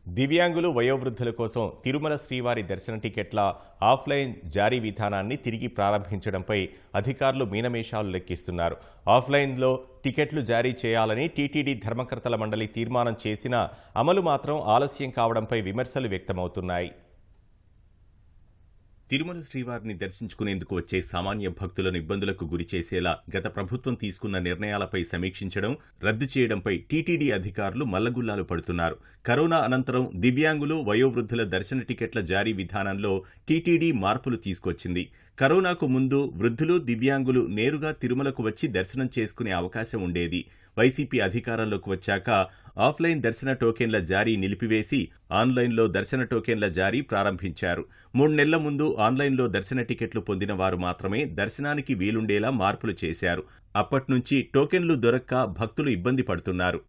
దివ్యాంగులు వయోవృద్ధుల కోసం తిరుమల శ్రీవారి దర్శన టికెట్ల ఆఫ్లైన్ జారీ విధానాన్ని తిరిగి ప్రారంభించడంపై అధికారులు మీనమేషాలు లెక్కిస్తున్నారు. ఆఫ్లైన్లో టికెట్లు జారీ చేయాలని టీటీడీ ధర్మకర్తల మండలి తీర్మానం చేసినా అమలు మాత్రం ఆలస్యం కావడంపై విమర్శలు వ్యక్తమవుతున్నాయి. తిరుమల శ్రీవారిని దర్శించుకునేందుకు వచ్చే సామాన్య భక్తులను ఇబ్బందులకు గురిచేసేలా గత ప్రభుత్వం తీసుకున్న నిర్ణయాలపై సమీక్షించడం, రద్దు చేయడంపై టీటీడీ అధికారులు మల్లగుల్లాలు పడుతున్నారు. కరోనా అనంతరం దివ్యాంగులు, వయోవృద్ధుల దర్శన టికెట్ల జారీ విధానంలో టీటీడీ మార్పులు తీసుకొచ్చింది. కరోనాకు ముందు వృద్ధులు, దివ్యాంగులు నేరుగా తిరుమలకు వచ్చి దర్శనం చేసుకునే అవకాశం ఉండేది. వైసీపీ అధికారంలోకి వచ్చాక ఆఫ్లైన్ దర్శన టోకెన్ల జారీ నిలిపివేసి ఆన్లైన్లో దర్శన టోకెన్ల జారీ ప్రారంభించారు. 3 నెలల ముందు ఆన్లైన్లో దర్శన టికెట్లు పొందిన వారు మాత్రమే దర్శనానికి వీలుండేలా మార్పులు చేశారు. అప్పట్నుంచి టోకెన్లు దొరక్క భక్తులు ఇబ్బంది పడుతున్నారు.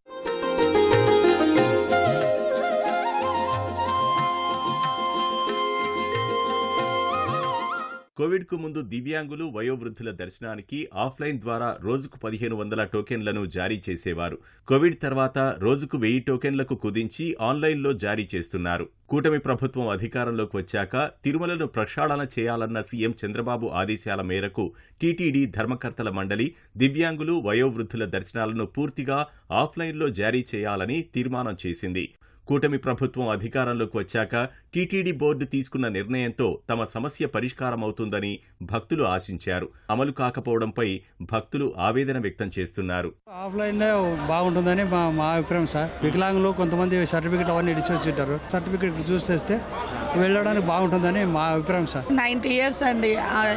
కోవిడ్కు ముందు దివ్యాంగులు, వయోవృద్ధుల దర్శనానికి ఆఫ్లైన్ ద్వారా రోజుకు 1500 టోకెన్లను జారీ చేసేవారు. కోవిడ్ తర్వాత రోజుకు 1000 టోకెన్లకు కుదించి ఆన్లైన్లో జారీ చేస్తున్నారు. కూటమి ప్రభుత్వం అధికారంలోకి వచ్చాక తిరుమలను ప్రక్షాళన చేయాలన్న సీఎం చంద్రబాబు ఆదేశాల మేరకు టీటీడీ ధర్మకర్తల మండలి దివ్యాంగులు, వయోవృద్ధుల దర్శనాలను పూర్తిగా ఆఫ్లైన్లో జారీ చేయాలని తీర్మానం చేసింది. కూటమి ప్రభుత్వం అధికారంలోకి వచ్చాక టీటీడీ బోర్డు తీసుకున్న నిర్ణయంతో తమ సమస్య పరిష్కారమవుతుందని భక్తులు ఆశించారు. అమలు కాకపోవడంపై భక్తులు ఆవేదన వ్యక్తం చేస్తున్నారు. ఆఫ్లైన్లో బాగుంటుందని మా అభిప్రాయం సార్. వికలాంగులు కొంతమంది సర్టిఫికెట్ అవన్నీ ఇచ్చి సర్టిఫికెట్ చూసేస్తే వెళ్ళడానికి బాగుంటుందని మా అభిప్రాయం సార్. 90 years అండి,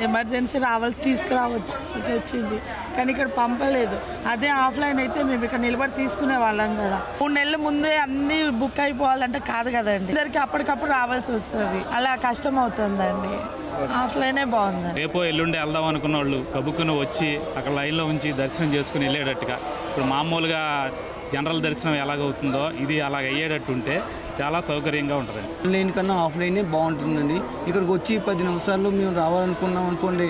ఎమర్జెన్సీ తీసుకురావాల్సి వచ్చింది కానీ ఇక్కడ పంపలేదు. అదే ఆఫ్లైన్ అయితే మేము ఇక్కడ నిలబడి తీసుకునే వాళ్ళం కదా. 3 నెలల ముందే అన్ని బుక్ అయిపోవాలంటే కాదు కదండి. అందరికి అప్పటికప్పుడు రావాల్సి వస్తుంది, అలా కష్టం అవుతుందండి. ఆఫ్లైనే బాగుంది. రేపో ఎల్లుండి వెళ్దాం అనుకున్న వాళ్ళు కబుక్కును వచ్చి అక్కడ లైన్లో ఉంచి దర్శనం చేసుకుని వెళ్ళేటట్టుగా, ఇప్పుడు మామూలుగా జనరల్ దర్శనం ఎలాగవుతుందో ఇది అలాగ అయ్యేటట్టు ఉంటే చాలా సౌకర్యంగా ఉంటుంది. ఆన్లైన్ కన్నా ఆఫ్లైనే బాగుంటుందండి. ఇక్కడికి వచ్చి 10 నిమిషాల్లో మేము రావాలనుకున్నాం అనుకోండి,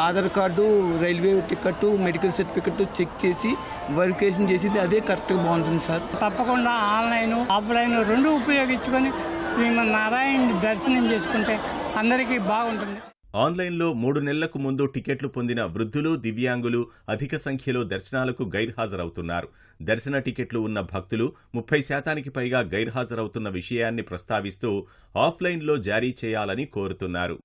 Aadhaar card, railway ticket, medical certificate check చేసి వెరిఫికేషన్ చేసింది అదే కరెక్ట్గా బాగుంటుంది సార్. తప్పకుండా ఆన్లైన్, ఆఫ్లైన్ రెండు ఉపయోగించుకొని శ్రీమన్నారాయణ దర్శనం చేసుకుంటే అందరికీ బాగుంటుంది. ఆన్లైన్లో 3 నెలలకు ముందు టికెట్లు పొందిన వృద్ధులు, దివ్యాంగులు అధిక సంఖ్యలో దర్శనాలకు గైర్హాజరవుతున్నారు. దర్శన టికెట్లు ఉన్న భక్తులు 30% పైగా గైర్హాజరవుతున్న విషయాన్ని ప్రస్తావిస్తూ ఆఫ్లైన్లో జారీ చేయాలని కోరుతున్నారు.